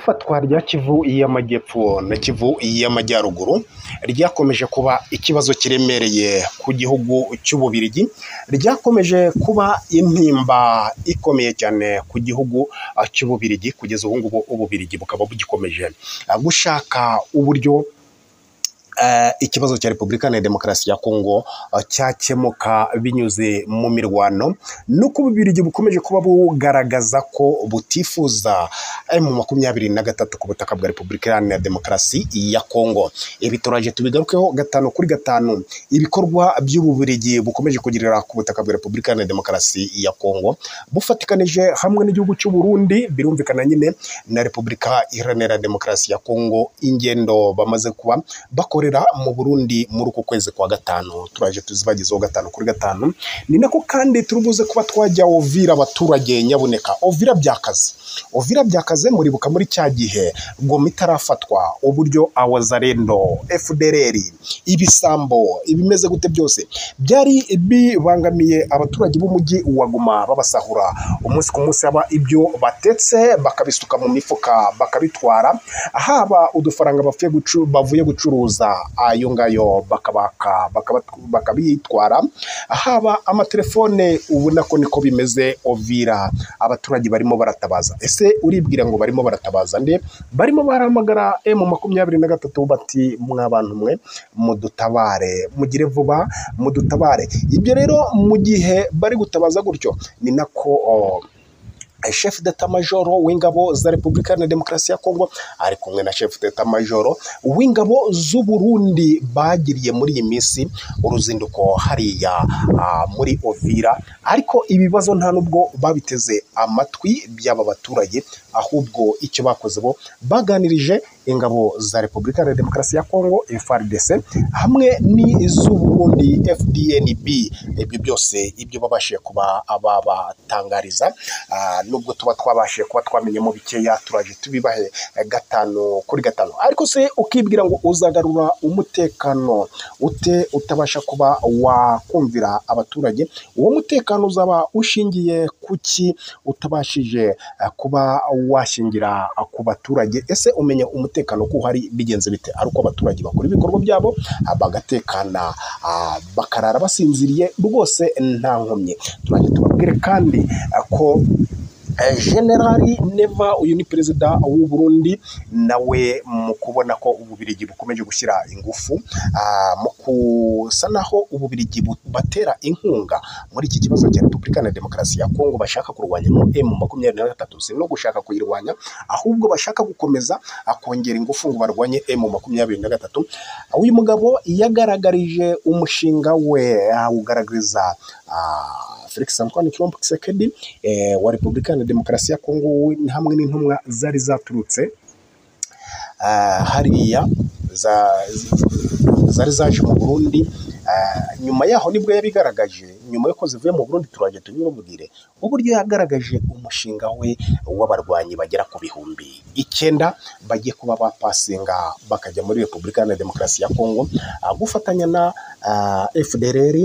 ifatwa rya Kivu y'Amajyepfo na Kivu y'Amajyaruguru ryakomeje kuba ikibazo kiremereye ku gihugu cy'Ububiligi, ryakomeje kuba intimba ikomeye cyane ku gihugu cy'Ububiligi. Kugeza ubu ngubu Ububiligi bukaba bugikomeje gushaka uburyo ikibazo cya Repubulika ya Demokarasi ya Kongo cyakemuka binyuze mu mirwano, nuko Ububiligi bukomeje kuba bugaragaza ko butifuza M23 ku butaka bwa Repubulika ya Demokarasi ya Kongo. Ibi turaje tubigarukeho gatanu kuri gatanu. Ibikorwa by'Ububiligi bukomeje kugirira ku butaka bwa Repubulika ya Demokarasi ya Kongo bufatikanije hamwe n'igihugu cy'u Burundi, birumvikana nyine na Repubulika Iharanira Demokarasi ya Kongo, ingendo bamaze kuba bakorera mu Burundi muri uku kwezi kwa gatanu. Turaje tuzibagizeho gatanu kuri gatanu. Ni nako kandi turubuze kuba twajya Uvira. Abaturage nyabuneka, Uvira byakaze muribuka muri cya gihe Goma itarafatwa, uburyo Awazalendo, FDLR, ibisambo ibimeze gute byose byari bibangamiye abaturage b'umujyi wa Goma, babasahura umunsi ku munsi, aba ibyo batetse bakabisuka mu mifuka bakabitwara, haba udufaranga bavuye gucuruza ayo ngayo bakabitwara, haba amatelefone. Ubu nako niko bimeze Uvira. Abaturage barimo baratabaza. Ese uribwira ngo barimo baratabaza nde? Barimo baramagara M23 bati mwabantu mwe mudutabare, mugire vuba mudutabare. Ibyo rero mu gihe bari gutabaza gutyo, ni nako Chef d'Etat-Major w'ingabo za Repubulika ya Demokarasi ya Kongo ari kumwe na Chef d'Etat-Major w'ingabo z'u Burundi bagiriye muri iyi minsi uruzinduko hariya muri Uvira. Ariko ibibazo nta nubwo babiteze amatwi by'aba baturage, ahubwo icyo bakoze bo baganirije ingabo za Repubulika ya Demokarasi ya Kongo FARDC hamwe n'iz'u Burundi FDNB. Ibyo byose ibyo babashije kuba ababatangariza, nubwo tuba twabashije kuba twamenyemo bikeya, turaje tubibahe gatanu kuri gatanu. Ariko se ukibwira ngo uzagarura umutekano ute utabasha kuba wakumvira abaturage? Uwo mutekano uzaba ushingiye kuki utabashije kuba washingira ku baturage? Ese umenya umutekano ko uhari bigenze bite? Ari uko abaturage bakora ibikorwa byabo bagatekana, bakarara basinziriye rwose nta nkomyi. Turaje tubabwire kandi ko Generali Neva, uyu ni perezida w'u Burundi, nawe mu kubona ko Ububiligi bukomeje gushyira ingufu mu kusa naho Ububiligi batera inkunga muri iki kibazo cya Repubulika ya Demokarasi ya Kongo, bashaka kurwanya M23, si no gushaka kuyirwanya, ahubwo bashaka gukomeza akongera ingufu ngo barwanye M23. Uyu mugabo yagaragarije umushinga we awugaragariza Felix Antoine Tshisekedi wa Repubulika ya Demokarasi ya Kongo hamwe n'intumwa zari zaturutse hariya zari zaje mu Burundi. Nyuma yaho nibwo yabigaragaje, nyuma yuko zivuye mu Burundi turaje tubibabwire uburyo yagaragaje umushinga we w'abarwanyi bagera ku 9,000 bagiye kuba bapasinga bakajya muri Repubulika ya Demokarasi ya Kongo, gufatanya na FDLR,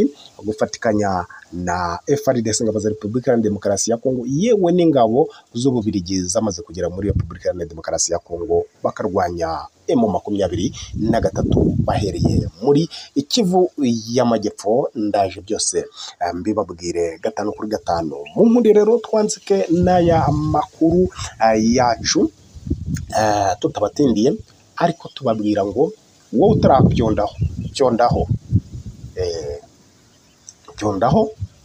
gufatikanya na FARDC, ingabo za Repubulika ya Demokarasi ya Kongo, yewe n'ingabo z'Ububiligi zamaze kugera muri Repubulika ya Demokarasi ya Kongo bakarwanya M23 bahereye muri Kivu y'Amajyepfo. Ndaje byose mbibabwire gatanu kuri gatanu. Mu nkundi rero twanzike n'aya makuru yacu tutabatindiye, ariko tubabwira ngo wowe utarabyondaho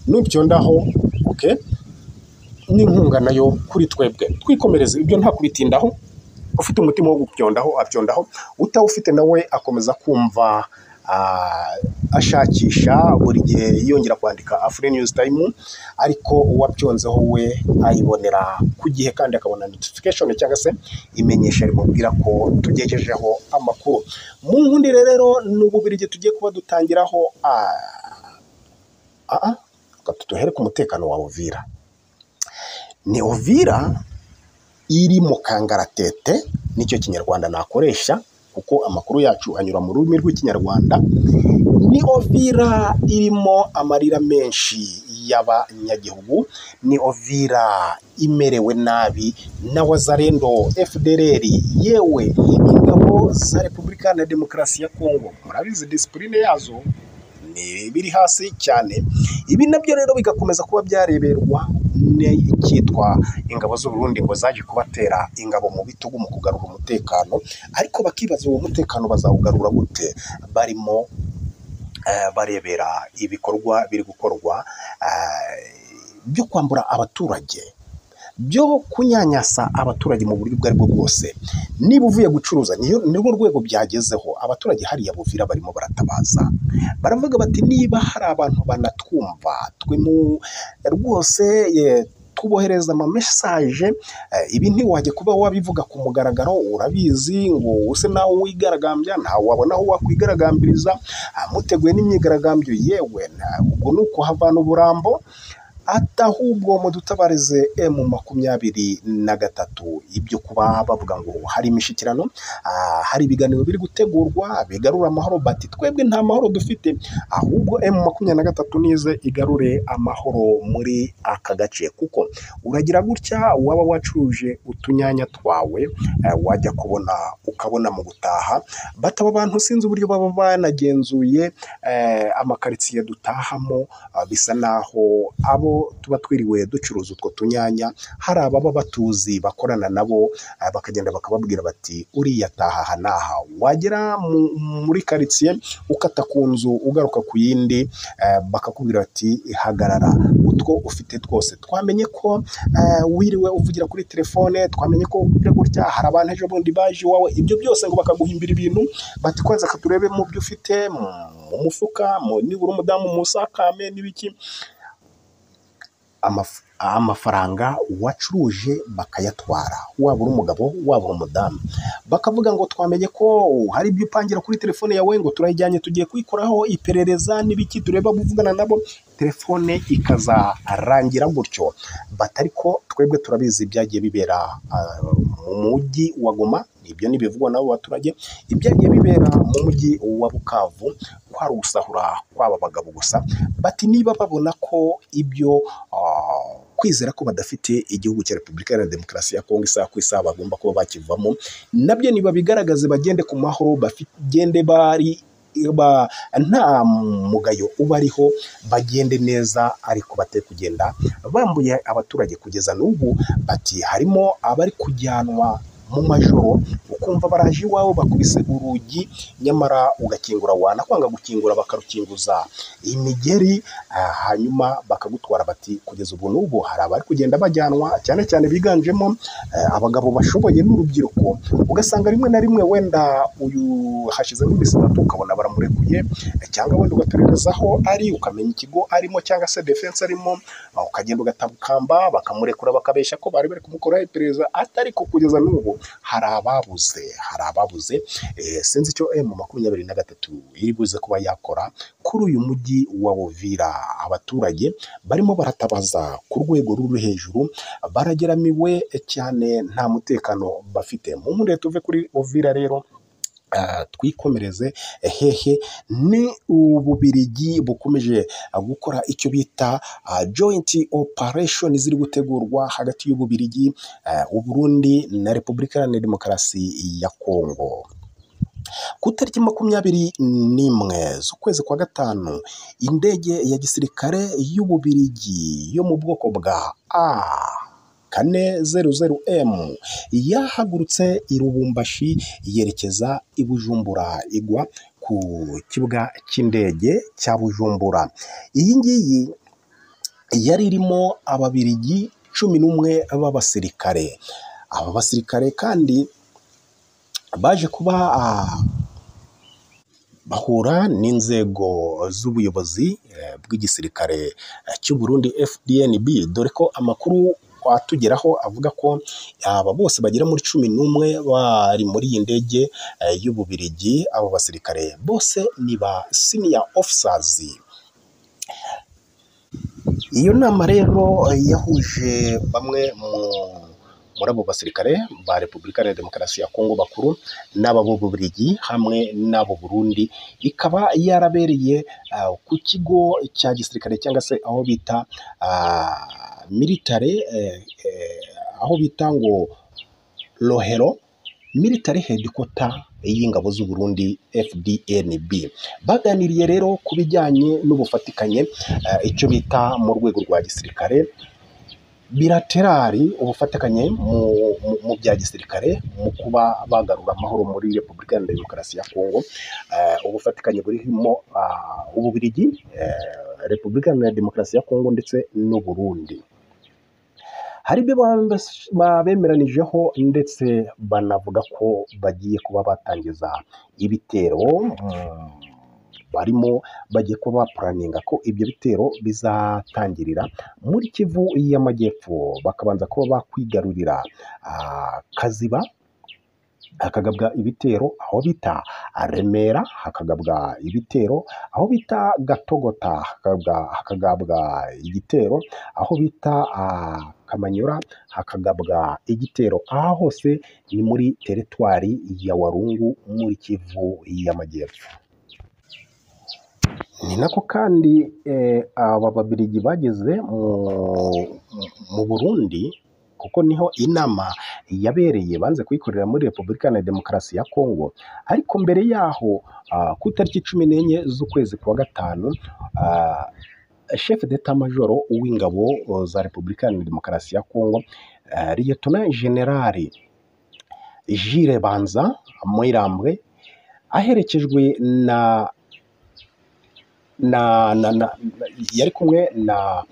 nubyondaho okay, n'inkunga nayo kuri twebwe twikomereze. Ibyo nta kubitindaho, ufite umutima wo gubyondaho abyondaho, utawufite nawe akomeza kumva ashakisha buri gihe yongera kwandika Afri News Time, ariko uwabyonzeho we ayibonera ku gihe kandi akabona notification cyangwa se imenyesha rimubwira ko tugejejeho amakuru. Mu nkundi rero n'Ububiligi tugiye kuba dutangiraho tuhere ku mutekano wa Uvira. Ni Uvira iri mu kangaratete, nicyo kinyarwanda nakoresha kuko amakuru yacu anyura mu rurimi rw'ikinyarwanda. Ni Uvira irimo amarira menshi y'abanyagihugu. Ni Uvira imerewe nabi na Wazalendo, FDLR, yewe ingabo za Repubulika ya Demokarasi ya Kongo. Murabizi disipurine yazo ni biri hasi cyane. Ibi nabyo rero bigakomeza kuba byareberwa n'icyitwa ingabo z'u Burundi ngo zaje kubatera ingabo mu bitugu mu kugarura umutekano, ariko bakibaza uwo mutekano bazawugarura gute barimo barebera ibikorwa biri gukorwa byo kwambura abaturage, byo kunyanyasa abaturage mu buryo ubwo aribwo bwose. Niba uvuye gucuruza nirwo rwego byagezeho. Abaturage hariya Buvira barimo baratabaza, baravuga bati niba hari abantu banatwumva rwose tubohereza amamesaje, ibi ntiwajya kuba wabivuga ku mugaragaro, urabizi ngo use nawe wigaragambya, ntawe wabona aho wakwigaragambiriza, muteguye n'imyigaragambyo, yewe ubwo ni ukuhavana uburambo, atahubwo mudutabarize M23. Ibyo kuba bavuga ngo hari imishyikirano, hari ibiganiro biri gutegurwa bigarura amahoro, bati twebwe nta mahoro dufite, ahubwo M23 nize igarure amahoro muri aka gace. Kuko uragira gutya waba wacuruje utunyanya twawe, wajya kubona ukabona mu gutaha bataba abantu, sinzi uburyo baba banagenzuye amakaritsiye dutahamo, bisa naho abo tuba twiriwe ducuruza utwo tunyanya hari ababa batuzi bakorana nabo, bakagenda bakababwira bati uriya taha aha n'aha. Wagera muri karitsiye ukata ku nzu ugaruka ku yindi, bakakubwira bati hagarara, utwo ufite twose twamenye ko wiriwe uvugira kuri telefone, twamenye ko ugira gutya, hari abantu ejo bundi baje iwawe. Ibyo byose ngo bakaguhimbira ibintu, bati kwanza katurebe mu byo ufite mu mufuka, nibura umudamu musakame n'ibiki, amafaranga wacuruje bakayatwara, waba uri umugabo waba uri umudamu. Bakavuga ngo twamenye ko hari ibyo upangira kuri telefone yawe, ngo turayijyanye tugiye kuyikoraho iperereza n'ibiki, tureba buvugana nabo, telefone ikazarangira gutyo. Batari ko twebwe turabizi byagiye bibera mu mujyi wa Goma, ibyo nibivugwa n'abo baturage, ibyagiye bibera mu mujyi wa Bukavu, kwari ugusahura kw'aba bagabo gusa. Bati niba babona ko ibyo kwizera ko badafite igihugu cya Repubulika ya Demokarasi ya Kongo isaha ku isaha bagomba kuba bakivamo, nabyo niba bigaragaze bagende ku mahoro, bagende bari nta mugayo ubariho, bagende neza, ariko bate kugenda bambuye abaturage. Kugeza n'ubu bati harimo abari kujyanwa mu majoro, ukumva baraje iwawe bakubise urugi, nyamara ugakingura, wanakwanga gukingura bakarukinguza imigeri, hanyuma bakagutwara. Bati kugeza ubu n'ubu hari abari kugenda bajyanwa, cyane cyane biganjemo abagabo bashoboye n'urubyiruko. Ugasanga rimwe na rimwe wenda uyu hashize nk'iminsi itatu ukabona baramurekuye, cyangwa wenda ugatererezaho ari ukamenya ikigo arimo cyangwa se defense arimo, ukagenda ugatabukamba bakamurekura, bakabeshya ko bari bari kumukoraho iperereza, atari ko kugeza n'ubu hari ababuze. Sinzi icyo M23 iri buze kuba yakora kuri uyu mujyi wa Uvira. Abaturage barimo baratabaza ku rwego ruri hejuru, barageramiwe cyane, nta mutekano bafite. Mu murere tuve kuri Uvira rero, twikomereze hehe ni Ububirigi bukomeje gukora icyo bita joint operation ziri gutegurwa hagati y'Ububirigi, Uburundi na Repubulika ya Demokarasi ya Kongo. Ku itariki 21 z'ukwezi kwa gatanu, indege ya gisirikare y'Ububirigi yo mu bwoko bwa A400M yahagurutse i Lubumbashi yerekeza i Bujumbura, igwa ku kibuga cy'indege cya Bujumbura. Iyi ngiyi yari irimo Ababirigi 11 b'abasirikare. Aba basirikare kandi baje kuba bahura n'inzego z'ubuyobozi bw'igisirikare cy'u Burundi FDNB, dore ko amakuru atugeraho avuga ko aba bose bagera muri 11 bari muri iyi ndege y'Ububirigi. Abo basirikare bose ni ba senior officers. Iyo nama rero yahuje bamwe muri abo basirikare ba Repubulika ya Demokarasi ya Kongo bakuru n'abo Bubiligi hamwe n'abo Burundi, ikaba yarabereye ku kigo cya gisirikare cyangwa se aho bita military, aho bita ngo Rohero military headquarter y'ingabo z'u Burundi FDNB. Baganiriye rero ku bijyanye n'ubufatikanye, icyo bita mu rwego rwa gisirikare bilaterali, ubufatikanye mu bya gisirikare mu kuba bagarura amahoro muri Repubulika ya Demokarasi ya Kongo, ubufatikanye burimo Ububiligi, Repubulika ya Demokarasi ya Kongo ndetse n'u Burundi. Hari ibyo babemeranijeho ndetse banavuga ko bagiye kuba batangiza ibitero, barimo bagiye kuba bapuraninga ko ibyo bitero bizatangirira muri Kivu y'Amajyepfo, bakabanza kuba bakwigarurira Kaziba, hakagabwa ibitero aho bita Remera, hakagabwa ibitero aho bita Gatogota, hakagabwa igitero aho bita Kamanyura, hakagabwa igitero aha hose ni muri teritwari ya Walungu muri Kivu y'Amajyepfo. Ni nako kandi aba Babiligi bageze mu Burundi, kuko niho inama yabereye, banze kuyikorera muri Repubulika ya Demokarasi ya Kongo. Ariko mbere yaho ku itariki 14 z'ukwezi kwa gatanu, chef d'etat major w'ingabo za Repubulika ya Demokarasi ya Kongo, Lieutenant General Jules Banza Mwirambwe, aherekejwe yari kumwe na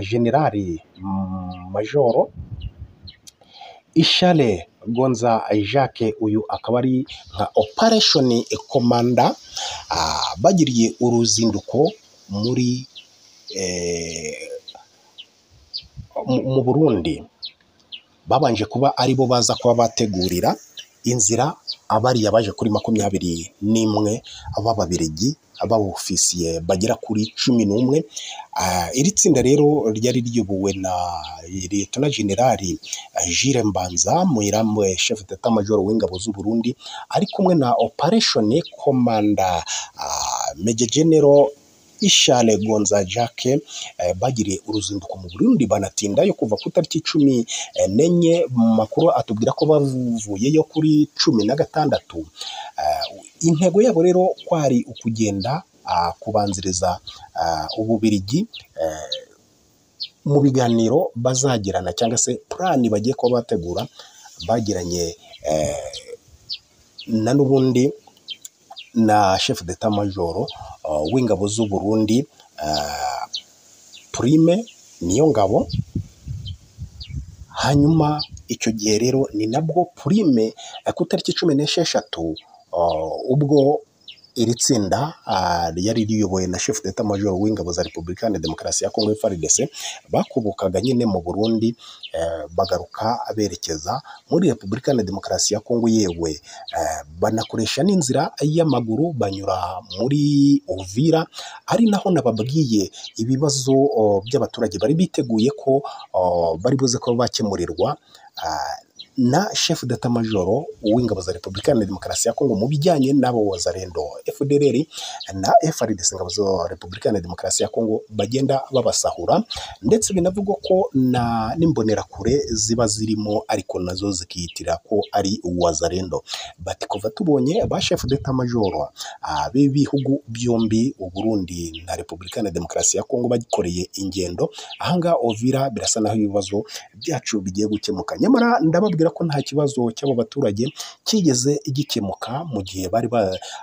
General Major Ishale Gonza Jacques, uyu akaba ari nka operation commander, bagiriye uruzinduko muri mu Burundi. Babanje kuba aribo baza kuba bategurira inzira abariya baje kuri 21 b'Ababiligi, ab'ofisiye bagera kuri 11. Iri tsinda rero ryari riyobowe na Lieutenant General Jules Mbanza Mwirambwe, chef d'etat major w'ingabo z'u Burundi, ari kumwe na operation commander Major General Ishale Gonza Jacques. Bagiriye uruzinduko mu Burundi, banatinda yo kuva ku itariki 14, makuru atubwira ko bavuyeyo kuri 16. Intego yabo rero kwari ukugenda kubanziriza Ububiligi mu biganiro bazagirana, cyangwa se plan bagiye kuba bategura bagiranye na n'ubundi na chef d'etat major w'ingabo z'u Burundi, Prime niyo ngabo. Hanyuma icyo gihe rero ni nabwo Prime ku itariki 16 ubwo iri tsinda yari riyobowe na chef d'etat major w'ingabo za Repubulika ya Demokarasi ya Kongo FARDC bakubukaga nyine mu Burundi, bagaruka berekeza muri Repubulika ya Demokarasi ya Kongo, yewe banakoresha n'inzira y'amaguru banyura muri Uvira. Ari naho nababwiye ibibazo by'abaturage bari biteguye ko bari buze ko bakemurirwa na chef d'etat major w'ingabo za Repubulika ya Demokarasi ya Kongo mu bijyanye n'abo wazalendo FDLR na FARDC, ingabo za Repubulika ya Demokarasi ya Kongo bagenda babasahura, ndetse binavugwa ko na n'imbonerakure ziba zirimo, ariko nazo zikitira ko ari wazalendo. Bati kuva tubonye ba chef d'etat major b'ibihugu byombi, u Burundi na Repubulika ya Demokarasi ya Kongo, bagikoreye ingendo ahanga Uvira, birasa naho ibibazo byacu bigiye gukemuka. Nyamara ndababwira ko nta kibazo cy'abo baturage kigeze gikemuka, mu gihe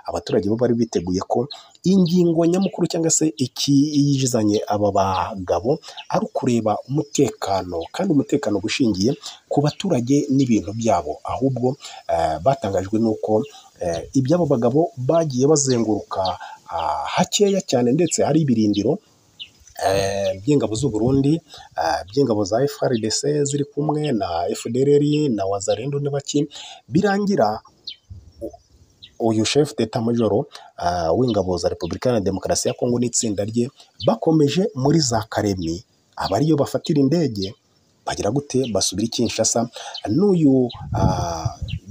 abaturage bo bari biteguye ko ingingo nyamukuru cyangwa se ikiyizanye aba bagabo ari ukureba umutekano, kandi umutekano gushingiye ku baturage n'ibintu byabo. Ahubwo batangajwe nuko iby'abo bagabo bagiye bazenguruka hakeya cyane, ndetse hari ibirindiro by'ingabo z'u Burundi, by'ingabo za FARDC ziri kumwe na FDLR na wazalendo n'abaki, birangira uyu chef d'etat major w'ingabo za Repubulika ya Demokarasi ya Kongo n'itsinda rye bakomeje muri za Karemi, abariyo bafatira indege bagira gute basubira i Kinshasa. N'uyu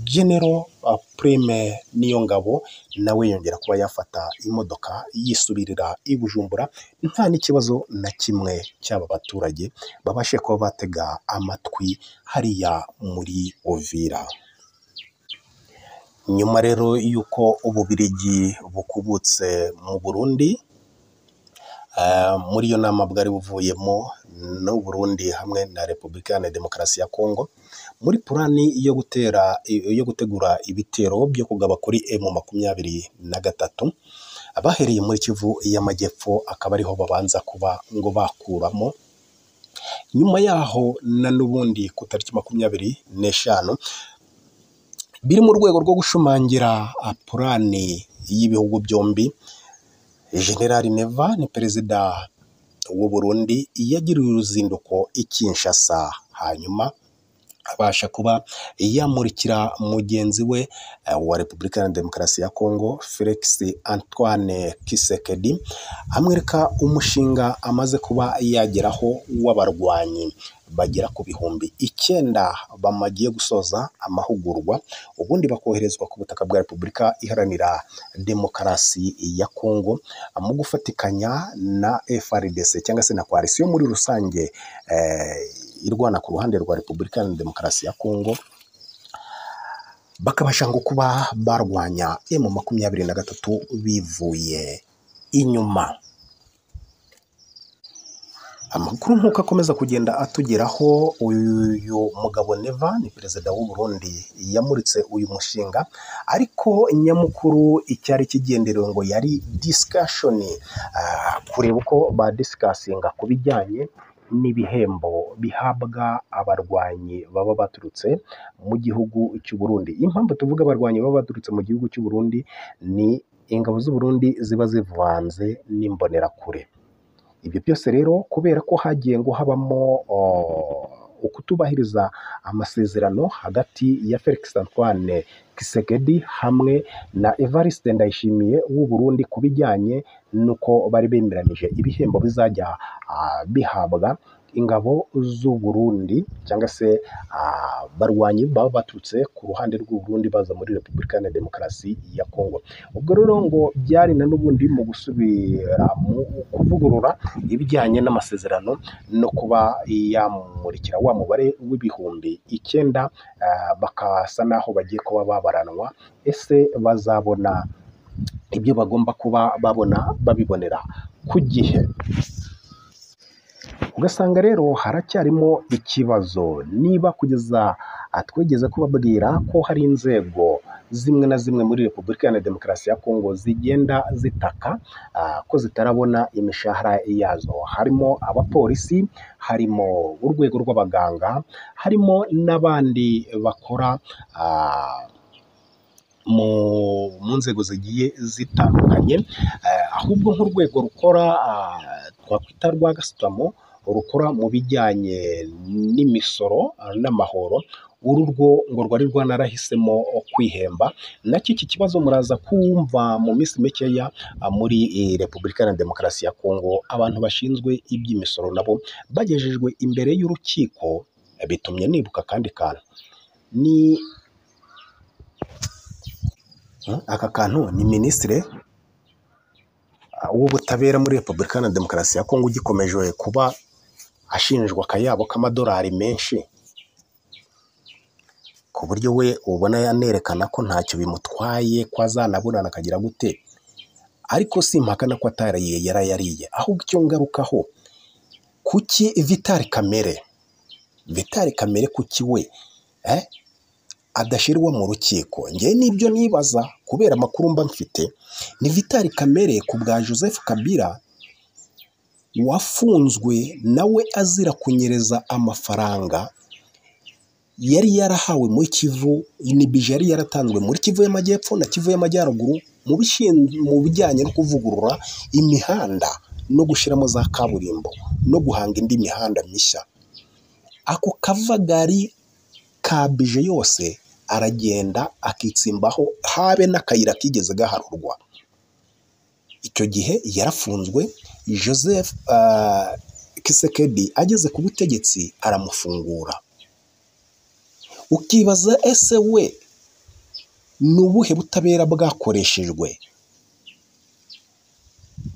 General Prime Niyongabo nawe yongera kuba yafata imodoka yisubirira i Bujumbura, nta n'ikibazo na kimwe cy'aba baturage babashe kuba batega amatwi hariya muri Uvira. Nyuma rero y'uko Ububiligi bukubutse mu Burundi, muri iyo nama bwari buvuyemo n'u Burundi hamwe na Repubulika Iharanira Demokarasi ya Kongo muri purani yo gutegura ibitero byo kugaba kuri M23, abahereye muri Kivu y'Amajyepfo akaba ariho babanza kuba ngo bakuramo. Nyuma yaho na n'ubundi ku tariki 25 biri mu rwego rwo gushumangira purani y'ibihugu byombi, General Neva ni perezida w'u Burundi yagiriye uruzinduko i Kinshasa, hanyuma abasha kuba yamurikira mugenzi we wa Repubulika Iharanira Demokarasi ya Kongo Felix Antoine Tshisekedi, amwereka umushinga amaze kuba yageraho w'abarwanyi bagera ku bihumbi 9 bamagiye gusoza amahugurwa, ubundi bakoherezwa ku butaka bwa Repubulika Iharanira Demokarasi ya Kongo mu gufatikanya na FARDC cyangwa se na coalition muri rusange irwana ku ruhande rwa Repubulika Iharanira Demokarasi ya Kongo, bakabasha ngo kuba barwanya M23 bivuye inyuma. Amakuru nk'uko akomeza kugenda atugeraho, uyu mugabo Neva ni perezida w'u Burundi yamuritse uyu mushinga, ariko nyamukuru icyari kigenderewe ngo yari discussion, kureba uko badiscusinga ku bijyanye n'ibihembo bihabwa abarwanyi baba baturutse mu gihugu cy'u Burundi. Impamvu tuvuga abarwanyi baba baturutse mu gihugu cy'u Burundi ni ingabo z'u Burundi ziba zivanze n'imbonerakure. Ibyo byose rero kubera ko hagiye ngo habamo ukutubahiriza amasezerano hagati ya Felix Antoine Tshisekedi hamwe na Evariste Ndayishimiye w'u Burundi ku bijyanye nuko bari bemeranije ibihembo bizajya bihabwa ingabo z'u Burundi cyangwa se barwanyi baba baturutse ku ruhande rw'u Burundi baza muri Repubulika Iharanira Demokarasi ya Kongo. Ubwo rero ngo byari na n'ubundi mu gusubira mu kuvugurura ibijyanye n'amasezerano no kuba yamurikira wa mubare w'ibihumbi 9, bakasa naho bagiye kuba babaranwa, ese bazabona ibyo bagomba kuba babibonera ku gihe. Ugasanga rero haracyarimo ikibazo, niba kugeza twegeze kubabwira ko hari inzego zimwe na zimwe muri Repubulika Iharanira Demokarasi ya Kongo zigenda zitaka ko zitarabona imishahara yazo, harimo abapolisi, harimo urwego rw'abaganga, harimo n'abandi bakora mu nzego zigiye zitandukanye, ahubwo nk'urwego rukora twakwita rwa gasutamo rukora mu bijyanye n'imisoro n'amahoro, urwo ngo rwari rwanarahisemo kwihemba. Nacyo iki kibazo muraza kumva mu minsi mikeya muri Repubulika Iharanira Demokarasi ya Kongo, abantu bashinzwe iby'imisoro nabo bagejejwe imbere y'urukiko. Bitumye nibuka kandi kantu, ni aka kantu ni Minisitiri w'ubutabera muri Repubulika Iharanira Demokarasi ya Kongo ugikomeje kuba ashinjwa akayabo k'amadolari menshi, ku buryo we ubona yanerekana ko ntacyo bimutwaye, ko azanaburana akagira gute, ariko simpakana ko atariye yarayariye. Ahubwo icyo ngarukaho, kuki Vital Kamerhe kuki we adashyirwa mu rukiko? Ngewe nibyo nibaza, kubera amakuru mba mfite, ni Vital Kamerhe ku bwa Joseph Kabila wafunzwe nawe azira kunyereza amafaranga yari yarahawe muri Kivu, ni bije yari yaratanzwe muri Kivu y'Amajyepfo na Kivu y'Amajyaruguru mu bijyanye no kuvugurura imihanda no gushyiramo za kaburimbo no guhanga indi mihanda mishya. Ako kavagari ka bije yose aragenda akitsimbaho, habe n'akayira kigeze gaharurwa. Icyo gihe yarafunzwe. Joseph Kisekedi ageze ku butegetsi aramufungura. Ukibaza ese we ni ubuhe butabera bwakoreshejwe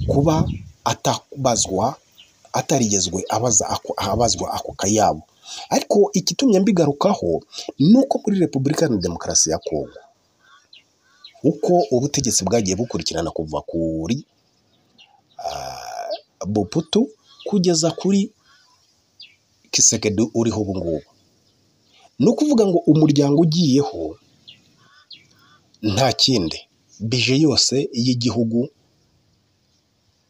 kuba atarigezwe abazwa ako kayabo. Ariko ikitumye mbigarukaho ni uko muri Repubulika ya Demokarasi ya Kongo uko ubutegetsi bwagiye bukurikirana kuva kuri Mobutu kugeza kuri Kisekedi uriho ubu ngubu, ni ukuvuga ngo umuryango ugiyeho nta kindi, bije yose y'igihugu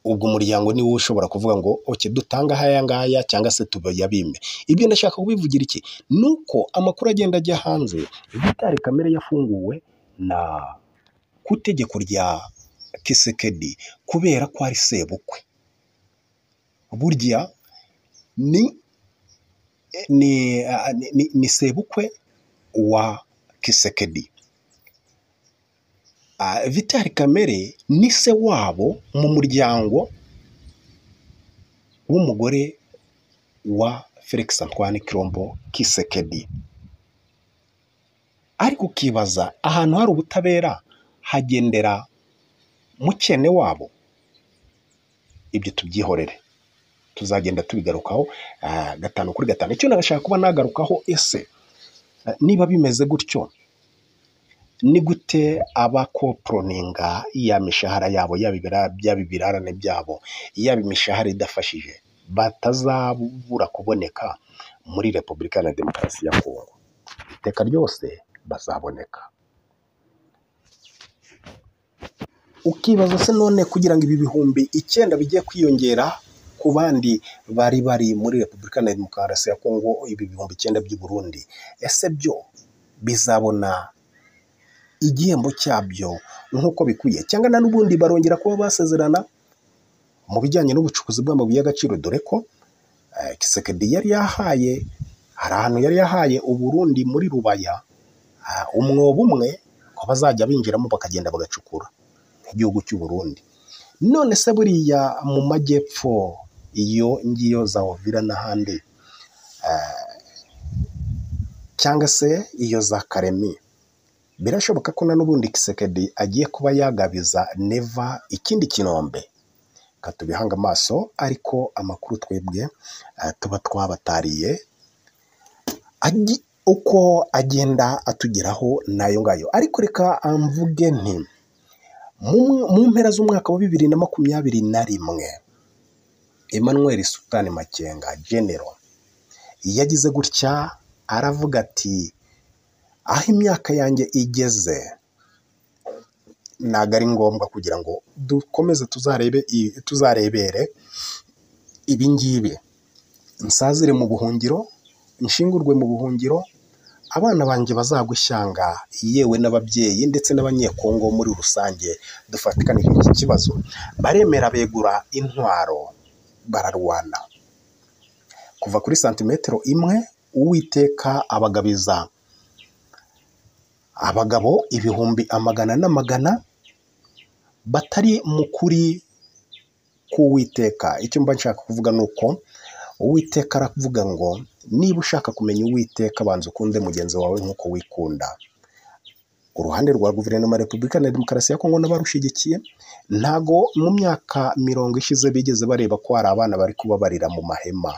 ubwo umuryango niwo ushobora kuvuga ngo oke dutanga aya ngaya cyangwa se tubayabime. Ibyo ndashaka kubivugira iki? Nuko amakuru agenda ajya hanze, Vital Kamerhe yafunguwe na ku itegeko rya Kisekedi kubera ko ari sebukwe. Burya ni sebukwe wa Kisekedi. Vital Kamerhe ni se wabo mu muryango w'umugore wa Felix Antoine Kilombo Kisekedi. Ariko ukibaza ahantu hari ubutabera hagendera mukene wabo. Ibyo tubyihorere, tuzagenda tubigarukaho gatanu kuri gatanu. Icyo nagashaka kuba nagarukaho, ese niba bimeze gutyo ni gute abakoproninga ya mishahara yabo yaba ibirarane byabo yaba imishahara idafashije batazabura kuboneka muri Repubulika ya Demokarasi ya Kongo? Iteka ryose bazaboneka. Ukibaza se none kugira ngo ibi bihumbi 9 bigiye kwiyongera ku bandi bari muri Repubulika ya Demokarasi ya Kongo, ibi bihumbi 9 by'u Burundi, ese byo bizabona igihembo cyabyo nk'uko bikwiye, cyangwa na n'ubundi barongera kuba basezerana mu bijyanye n'ubucukuzi bw'amabuye y'agaciro? Dore ko Kisekedi hari ahantu yari yahaye u Burundi muri Rubaya umwobo umwe ko bazajya binjiramo bakagenda bagacukura igihugu cy'u Burundi. None se buriya mu majyepfo iyo ngiyo za Uvira n'ahandi cyangwa se iyo za Karemi, birashoboka ko na n'ubundi Kisekedi agiye kuba yagabiza neva ikindi kinombe? Katubihanga amaso, ariko amakuru twebwe tuba twabatariye uko agenda atugeraho nayo ngayo. Ariko reka mvuge nti mu mpera z'umwaka wa 2021 Emmanuel Sultan Makenga General yagize gutya aravuga ati aho imyaka yanjye igeze ntago ari ngombwa kugira ngo dukomeze tuzarebere ibi ngibi, nsazire mu buhungiro, nshingurwe mu buhungiro, abana banjye bazagushyanga, yewe n'ababyeyi ndetse n'abanyekongo muri rusange dufatikane iki kibazo. Baremera begura intwaro bararwana kuva kuri santimetero imwe. Uwiteka abagabiza abagabo ibihumbi amagana n'amagana batari mukuri k'Uwiteka. Icyo mba nshaka kuvuga ni uko Uwiteka aravuga ngo niba ushaka kumenya Uwiteka banza ukunde mugenzi wawe nk'uko wikunda. Uruhande rwa guverinoma ya Repubulika ya Demokarasi ya Kongo n'abarushigikiye ntago mu myaka 20 ishize bigeze bareba ko hari abana bari kubabarira mu mahema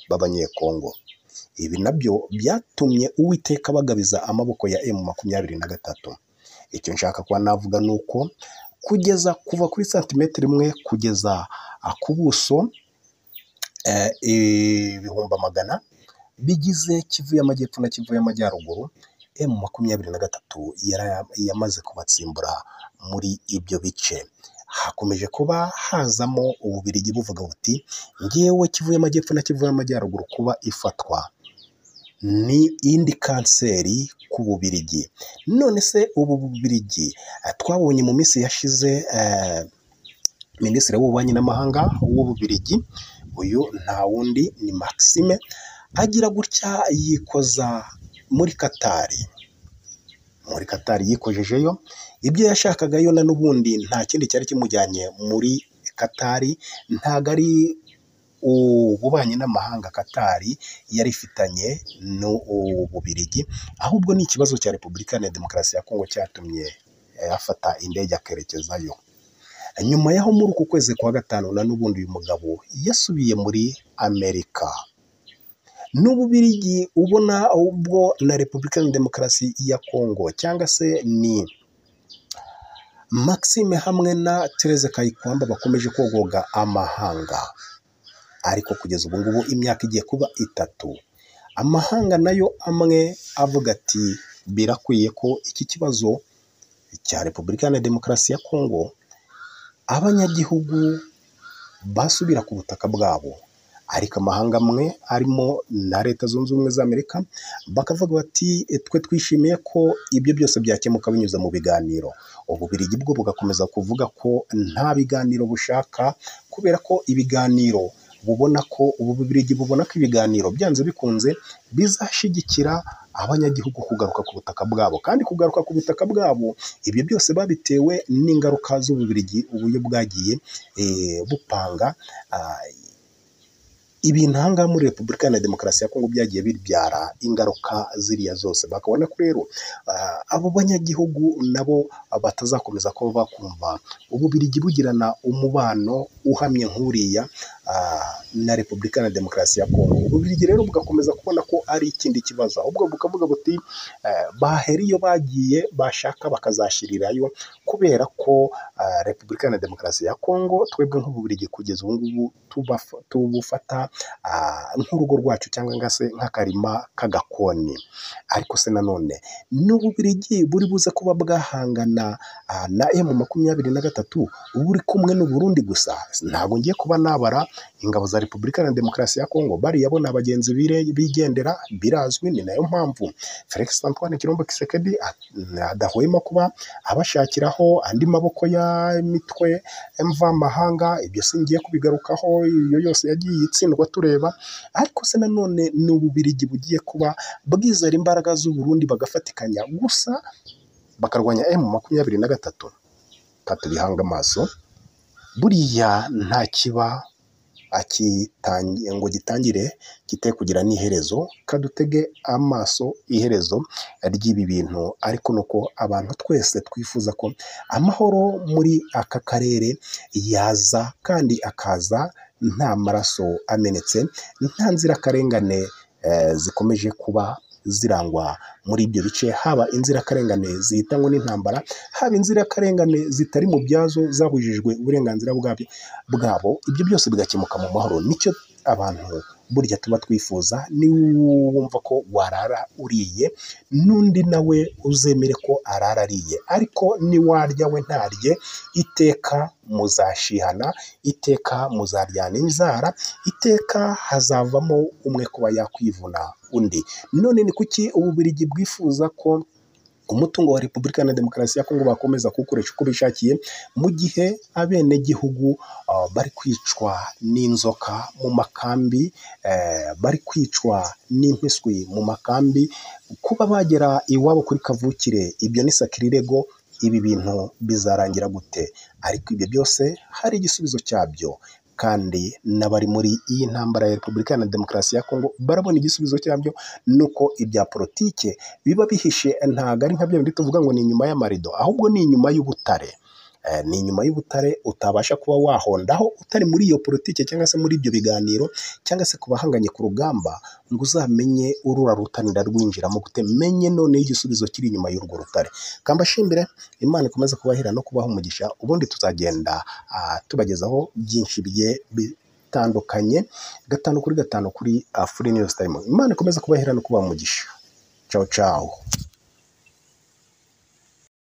b'abanyekongo. Ibi nabyo byatumye Uwiteka bagabiza amaboko ya M23. Icyo nshaka kuba navuga ni uko kugeza kuva kuri santimetero imwe kugeza ku buso ibihumbi amagana bigize Kivu y'Amajyepfo na Kivu y'Amajyaruguru, M23 yamaze kubatsimbura muri ibyo bice. Hakomeje kuba hazamo Ububiligi buvuga buti ngewe Kivu y'Amajyepfo na Kivu y'Amajyaruguru kuba ifatwa ni indi kanseri ku Bubiligi. None se ubu Bubiligi twabonye mu minsi yashize Minisitiri w'Ububanyi n'Amahanga w'Ububiligi, uyu nta wundi ni Maxime, agira gutya yikoza muri Katari. Muri Katari yikojejeyo ibyo yashakagayo, na n'ubundi nta kindi cyari kimujyanye muri Katari, ntago ari ububanyi n'amahanga Katari yari ifitanye n'Ububiligi, ahubwo ni ikibazo cya Repubulika ya Demokarasi ya Kongo cyatumye afata indege akerekezayo. Nyuma yaho muri uku kwezi kwa gatanu n'ubundi uyu mugabo yasubiye muri Amerika. N'Ububiligi ubona ubwo na Repubulika ya Demokarasi ya Kongo cyangwa se ni Maxime hamwe na Therese Kayikwamba bakomeje kogoga amahanga, ariko kugeza ubu ngubu imyaka igiye kuba 3, amahanga nayo amwe avuga ati birakwiye ko iki kibazo cya Repubulika ya Demokarasi ya Kongo abanyagihugu basubira ku butaka bwabo, ariko amahanga amwe arimo na Leta Zunze Ubumwe za Amerika bakavuga bati twe twishimiye ko ibyo byose byakemuka binyuze mu biganiro. Ububiligi bwo bugakomeza kuvuga ko nta biganiro bushaka, kubera ko ibiganiro bubona ko Ububiligi bubona ko ibiganiro byanze bikunze bizashigikira abanyagihugu kugaruka ku butaka bwabo, kandi kugaruka ku butaka bwabo ibyo byose babitewe n'ingaruka z'Ububiligi uburyo bwagiye bupanga ibintu aha ngaha muri Repubulika ya Demokarasi ya Kongo byagiye bibyara ingaruka ziriya zose. Bakabona ko rero abo banyagihugu nabo batazakomeza kuba bakumva Ububiligi bugirana umubano uhamye nk'uriya na Repubulika ya Demokarasi ya Kongo. Ububiligi rero bugakomeza kubona ko ari ikindi kibazo, ahubwo bukavuga buti bahera iyo bagiye bashaka bakazashirirayo, kubera ko Repubulika ya Demokarasi ya Kongo twebwe nk'Ububiligi kugeza ubu ngubu tubufata nk'urugo rwacu cyangwa se nk'akarima k'agakoni. Ariko se nanone n'Ububiligi buri buze kuba bwahangana na M23 buri kumwe n'u Burundi gusa? Ntabwo ngiye kuba nabara ingabo za Repubulika ya Demokarasi ya Kongo, bariya bo n'abagenzi bigendera birazwi. Ni nayo mpamvu Felix Antoine Chilombo Tshisekedi adahwema kuba abashakiraho andi maboko ya mitwe mvamahanga. Ibyo singiye kubigarukaho, iyo yose yagiye itsindwa tureba. Ariko se nanone n'Ububiligi bugiye kuba bwizera imbaraga z'u Burundi bagafatikanya gusa bakarwanya M23. Katubihanga amaso, buriya nta kiba ngo gitangire kite kugira n'iherezo. Kadutege amaso iherezo ry'ibi bintu, ariko nuko abantu twese twifuza ko amahoro muri aka karere yaza, kandi akaza nta maraso amenetse, nta nzirakarengane zikomeje kuba zirangwa muri ibyo bice, haba inzirakarengane zihitanywe n'intambara, haba inzirakarengane zitari mu byazo zabujijwe uburenganzira bwabo. Ibyo byose bigakemuka mu mahoro. Nicyo abantu burya tuba twifuza. Niwumva ko warara uriye, n'undi nawe uzemere ko arara ariye, ariko niwarya we ntarye, iteka muzashihana, iteka muzaryana inzara, iteka hazavamo umwe kuba yakwivuna undi. None ni kuki Ububiligi bwifuza ko umutungo wa Repubulika ya Demokarasi ya Kongo bakomeza kuwukoresha uko bishakiye, mu gihe abenegihugu bari kwicwa n'inzoka mu makambi, bari kwicwa n'impiswi mu makambi, kuba bagera iwabo kuri kavukire? Ibyo ni sakirirego. Ibi bintu bizarangira gute? Ariko ibyo byose hari igisubizo cyabyo, kandi n'abari muri iyi ntambara ya Repubulika ya Demokarasi ya Kongo barabona igisubizo cyabyo. Nuko ibya politike biba bihishe, ntago ari nka byo bindi tuvuga ngo ni inyuma y'amarido, ahubwo ni inyuma y'ubutare. Ni inyuma y'ubutare utabasha kuba wahondaho utari muri iyo politike cyangwa se muri ibyo biganiro, cyangwa se ku bahanganye ku rugamba, ngo uzamenye urura rutanira rwinjiramo gute. Menye none igisubizo kiri inyuma y'urwo rutare. Kambashimbire, Imana ikomeze kubahira no kubaha umugisha, ubundi tuzagenda tubagezaho byinshi bigiye bitandukanye 5 kuri 5 kuri Free News Time. Imana ikomeze kubahira no kubaha umugisha. Ciao ciao.